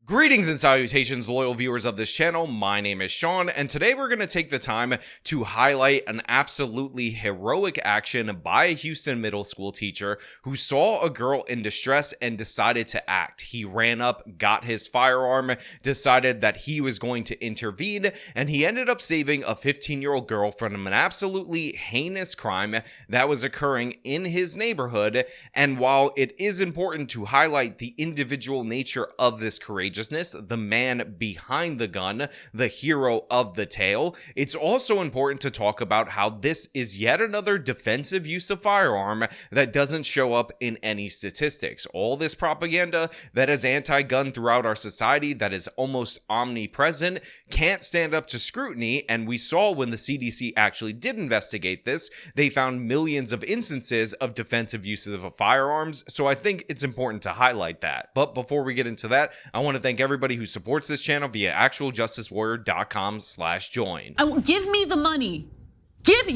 Greetings and salutations, loyal viewers of this channel. My name is Sean, and today we're going to take the time to highlight an absolutely heroic action by a Houston middle school teacher who saw a girl in distress and decided to act. He ran up, got his firearm, decided that he was going to intervene, and he ended up saving a 15-year-old girl from an absolutely heinous crime that was occurring in his neighborhood. And while it is important to highlight the individual nature of this courageousness, the man behind the gun, the hero of the tale, it's also important to talk about how this is yet another defensive use of firearm that doesn't show up in any statistics. All this propaganda that is anti-gun throughout our society, that is almost omnipresent, can't stand up to scrutiny. And we saw when the CDC actually did investigate this, they found millions of instances of defensive uses of firearms. So I think it's important to highlight that. But before we get into that, I want to thank everybody who supports this channel via actualjusticewarrior.com/join. Give me the money. Give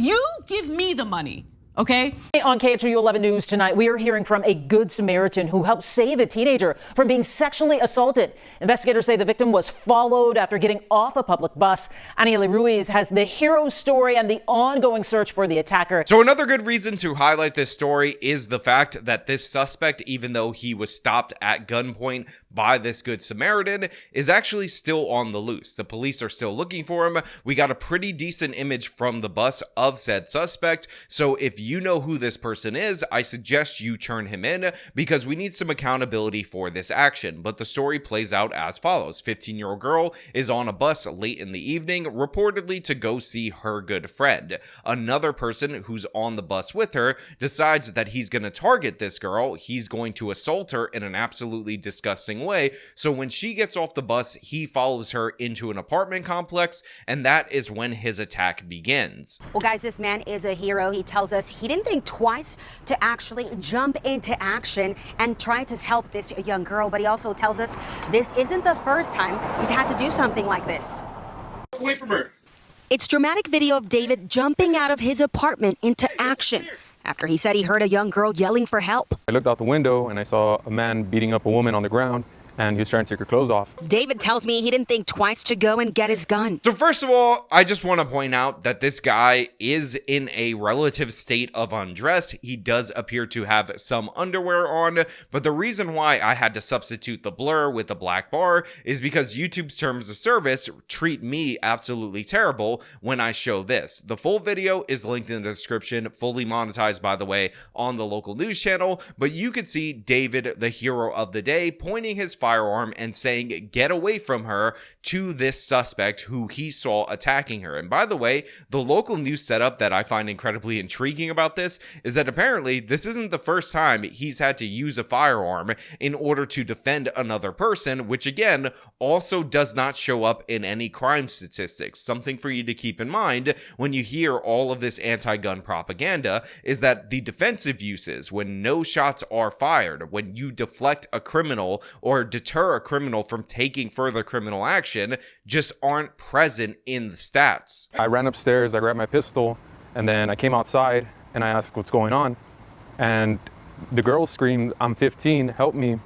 me the money. Okay. On KHOU 11 News tonight, we are hearing from a Good Samaritan who helped save a teenager from being sexually assaulted. Investigators say the victim was followed after getting off a public bus. Aniele Ruiz has the hero story and the ongoing search for the attacker. So another good reason to highlight this story is the fact that this suspect, even though he was stopped at gunpoint by this Good Samaritan, is actually still on the loose. The police are still looking for him. We got a pretty decent image from the bus of said suspect. So if you know who this person is, I suggest you turn him in because we need some accountability for this action. But the story plays out as follows. 15-year-old girl is on a bus late in the evening, reportedly to go see her good friend. Another person who's on the bus with her decides that he's going to target this girl. He's going to assault her in an absolutely disgusting way. So when she gets off the bus, he follows her into an apartment complex, and that is when his attack begins. Well, guys, this man is a hero. He tells us he didn't think twice to actually jump into action and try to help this young girl, but he also tells us this isn't the first time he's had to do something like this. Away from her. It's dramatic video of David jumping out of his apartment into action after he said he heard a young girl yelling for help. I looked out the window and I saw a man beating up a woman on the ground, and he was trying to take her clothes off. David tells me he didn't think twice to go and get his gun. So first of all, I just want to point out that this guy is in a relative state of undress. He does appear to have some underwear on, but the reason why I had to substitute the blur with the black bar is because YouTube's terms of service treat me absolutely terrible when I show this. The full video is linked in the description, fully monetized, by the way, on the local news channel, but you could see David, the hero of the day, pointing his firearm and saying, "Get away from her," to this suspect who he saw attacking her. And by the way, the local news setup that I find incredibly intriguing about this is that apparently this isn't the first time he's had to use a firearm in order to defend another person, which again also does not show up in any crime statistics. Something for you to keep in mind when you hear all of this anti-gun propaganda is that the defensive uses, when no shots are fired, when you deflect a criminal or deter a criminal from taking further criminal action, just aren't present in the stats. I ran upstairs, I grabbed my pistol, and then I came outside and I asked what's going on. And the girl screamed, "I'm 15, help me."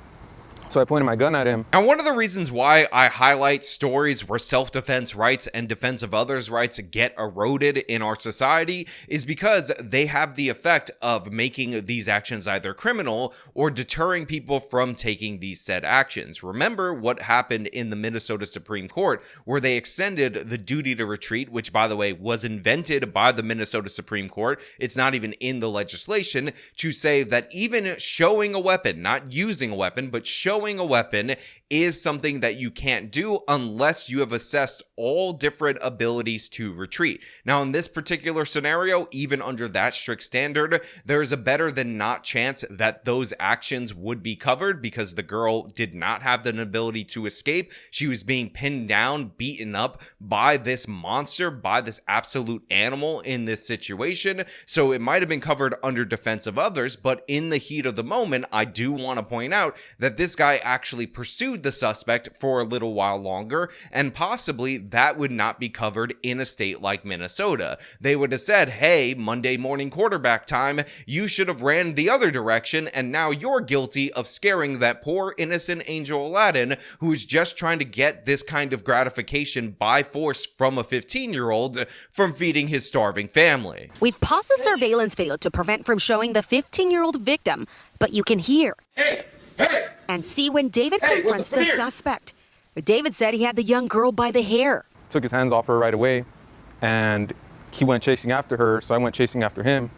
So I pointed my gun at him. And one of the reasons why I highlight stories where self-defense rights and defense of others' rights get eroded in our society is because they have the effect of making these actions either criminal or deterring people from taking these said actions. Remember what happened in the Minnesota Supreme Court, where they extended the duty to retreat, which, by the way, was invented by the Minnesota Supreme Court. It's not even in the legislation, to say that even showing a weapon, not using a weapon, but showing a weapon is something that you can't do unless you have assessed all different abilities to retreat. Now, in this particular scenario, even under that strict standard, there is a better than not chance that those actions would be covered because the girl did not have the ability to escape. She was being pinned down, beaten up by this monster, by this absolute animal in this situation. So it might have been covered under defense of others, but in the heat of the moment, I do want to point out that this guy guy actually pursued the suspect for a little while longer, and possibly that would not be covered in a state like Minnesota. They would have said, hey, Monday morning quarterback time, you should have ran the other direction, and now you're guilty of scaring that poor innocent Angel Aladdin who is just trying to get this kind of gratification by force from a 15-year-old from feeding his starving family. We've paused the surveillance video to prevent from showing the 15-year-old victim, but you can hear and see when David confronts the suspect. David said he had the young girl by the hair. Took his hands off her right away, and he went chasing after her, so I went chasing after him,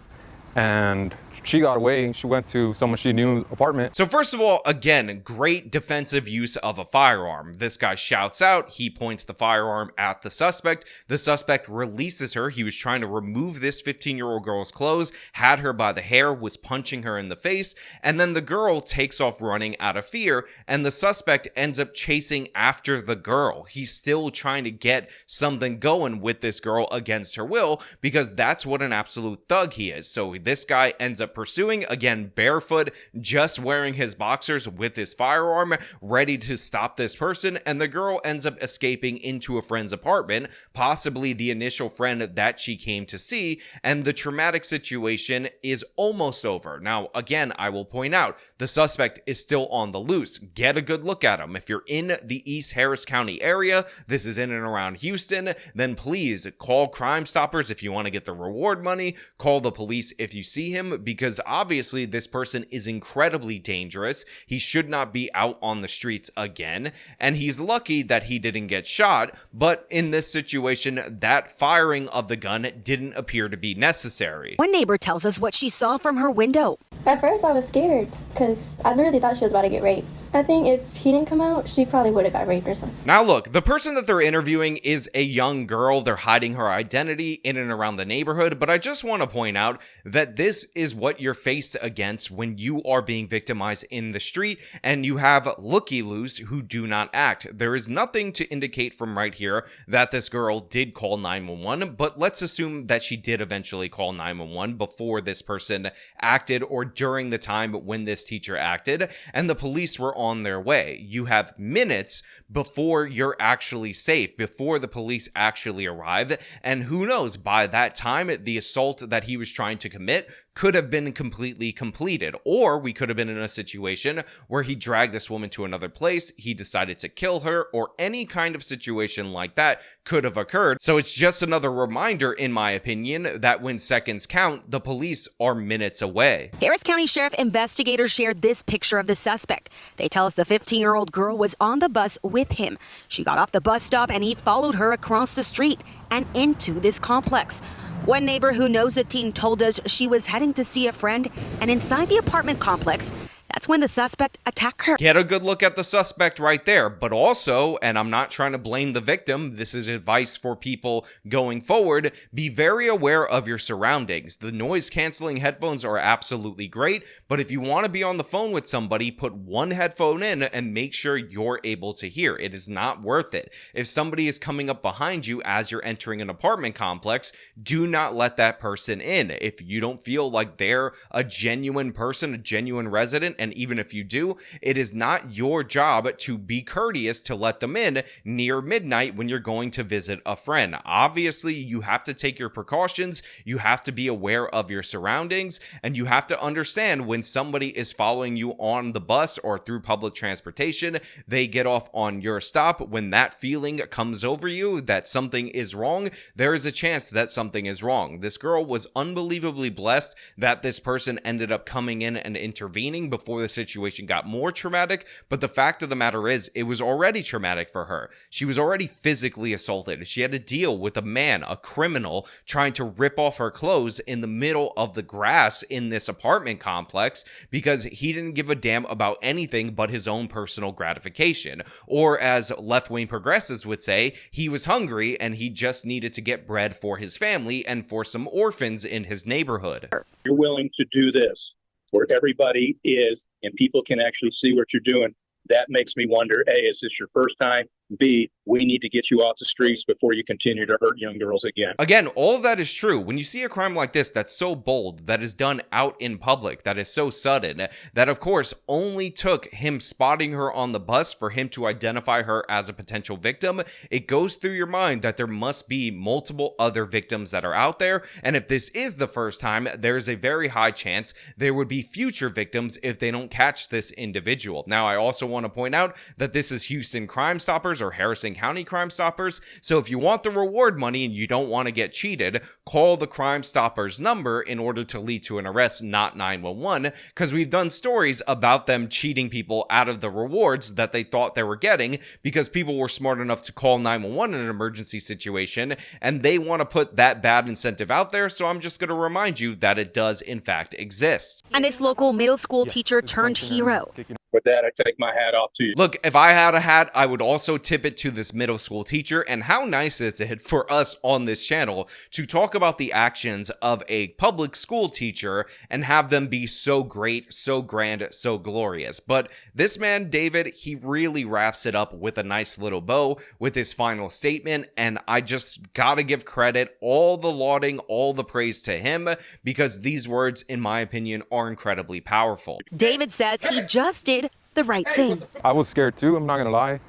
and she got away. She went to someone she knew apartment. So first of all, again, great defensive use of a firearm. This guy shouts out, he points the firearm at the suspect. The suspect releases her. He was trying to remove this 15-year-old girl's clothes, had her by the hair, was punching her in the face, and then the girl takes off running out of fear, and the suspect ends up chasing after the girl. He's still trying to get something going with this girl against her will, because that's what an absolute thug he is. So this guy ends up pursuing, again, barefoot, just wearing his boxers with his firearm, ready to stop this person, and the girl ends up escaping into a friend's apartment, possibly the initial friend that she came to see, and the traumatic situation is almost over. Now, again, I will point out, the suspect is still on the loose. Get a good look at him. If you're in the East Harris County area, this is in and around Houston, then please call Crime Stoppers if you want to get the reward money, call the police if you see him, because obviously this person is incredibly dangerous. He should not be out on the streets again, and he's lucky that he didn't get shot, but in this situation, that firing of the gun didn't appear to be necessary. One neighbor tells us what she saw from her window. At first I was scared because I literally thought she was about to get raped. I think if he didn't come out, she probably would have got raped or something. Now look, the person that they're interviewing is a young girl. They're hiding her identity in and around the neighborhood, but I just want to point out that this is what you're faced against when you are being victimized in the street and you have looky-loos who do not act. There is nothing to indicate from right here that this girl did call 911, but let's assume that she did eventually call 911 before this person acted or during the time when this teacher acted, and the police were on their way. You have minutes before you're actually safe, before the police actually arrive, and who knows, by that time, the assault that he was trying to commit could have been completely completed, or we could have been in a situation where he dragged this woman to another place, he decided to kill her, or any kind of situation like that could have occurred. So it's just another reminder, in my opinion, that when seconds count, the police are minutes away. Harris County Sheriff investigators shared this picture of the suspect. They tell us the 15-year-old girl was on the bus with him. She got off the bus stop and he followed her across the street and into this complex. One neighbor who knows the teen told us she was heading to see a friend, and inside the apartment complex, that's when the suspect attacked her. Get a good look at the suspect right there, but also, and I'm not trying to blame the victim, this is advice for people going forward, be very aware of your surroundings. The noise canceling headphones are absolutely great, but if you want to be on the phone with somebody, put one headphone in and make sure you're able to hear. It is not worth it. If somebody is coming up behind you as you're entering an apartment complex, do not let that person in. If you don't feel like they're a genuine person, a genuine resident, and even if you do, it is not your job to be courteous to let them in near midnight when you're going to visit a friend. Obviously, you have to take your precautions, you have to be aware of your surroundings, and you have to understand when somebody is following you on the bus or through public transportation, they get off on your stop. When that feeling comes over you that something is wrong, there is a chance that something is wrong. This girl was unbelievably blessed that this person ended up coming in and intervening before the situation got more traumatic, but the fact of the matter is, it was already traumatic for her. She was already physically assaulted. She had to deal with a man, a criminal, trying to rip off her clothes in the middle of the grass in this apartment complex because he didn't give a damn about anything but his own personal gratification. Or as left-wing progressives would say, he was hungry and he just needed to get bread for his family and for some orphans in his neighborhood. You're willing to do this where everybody is and people can actually see what you're doing. That makes me wonder, A, is this your first time? B, we need to get you off the streets before you continue to hurt young girls again. Again, all of that is true. When you see a crime like this that's so bold, that is done out in public, that is so sudden, that of course only took him spotting her on the bus for him to identify her as a potential victim, it goes through your mind that there must be multiple other victims that are out there, and if this is the first time, there is a very high chance there would be future victims if they don't catch this individual. Now, I also want to point out that this is Houston Crime Stoppers or Harrison County Crime Stoppers, so if you want the reward money and you don't want to get cheated, call the Crime Stoppers number in order to lead to an arrest, not 911, because we've done stories about them cheating people out of the rewards that they thought they were getting because people were smart enough to call 911 in an emergency situation, and they want to put that bad incentive out there, so I'm just going to remind you that it does in fact exist. And this local middle school teacher turned hero. With that, I take my hat off to you. Look, if I had a hat, I would also tip it to this middle school teacher, and how nice is it for us on this channel to talk about the actions of a public school teacher and have them be so great, so grand, so glorious. But this man, David, he really wraps it up with a nice little bow with his final statement, and I just gotta give credit, all the lauding, all the praise to him, because these words, in my opinion, are incredibly powerful. David says he just did the right thing. I was scared too, I'm not gonna lie,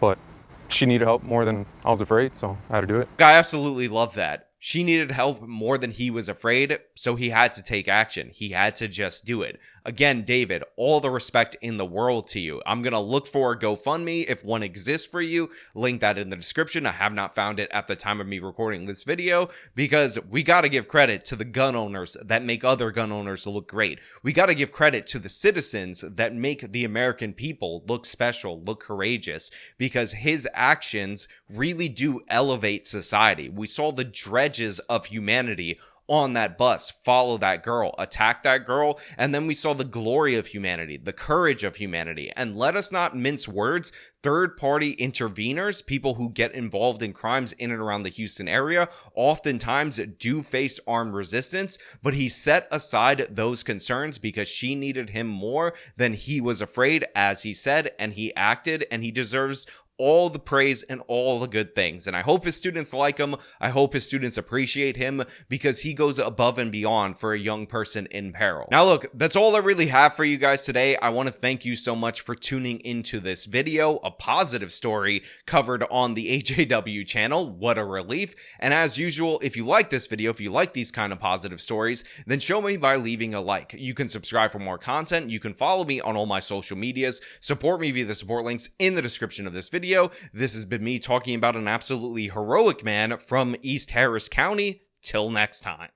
but she needed help more than I was afraid, so I had to do it. I absolutely love that. She needed help more than he was afraid, so he had to take action. He had to just do it. Again, David, all the respect in the world to you. I'm going to look for a GoFundMe if one exists for you. Link that in the description. I have not found it at the time of me recording this video because we got to give credit to the gun owners that make other gun owners look great. We got to give credit to the citizens that make the American people look special, look courageous, because his actions really do elevate society. We saw the dredges of humanity on that bus follow that girl, attack that girl, and then we saw the glory of humanity, the courage of humanity. And let us not mince words, third-party interveners, people who get involved in crimes in and around the Houston area, oftentimes do face armed resistance, but he set aside those concerns because she needed him more than he was afraid, as he said, and he acted, and he deserves all the praise and all the good things. And I hope his students like him. I hope his students appreciate him because he goes above and beyond for a young person in peril. Now look, that's all I really have for you guys today. I want to thank you so much for tuning into this video, a positive story covered on the AJW channel. What a relief. And as usual, if you like this video, if you like these kind of positive stories, then show me by leaving a like. You can subscribe for more content. You can follow me on all my social medias. Support me via the support links in the description of this video. This has been me talking about an absolutely heroic man from East Harris County. Till next time.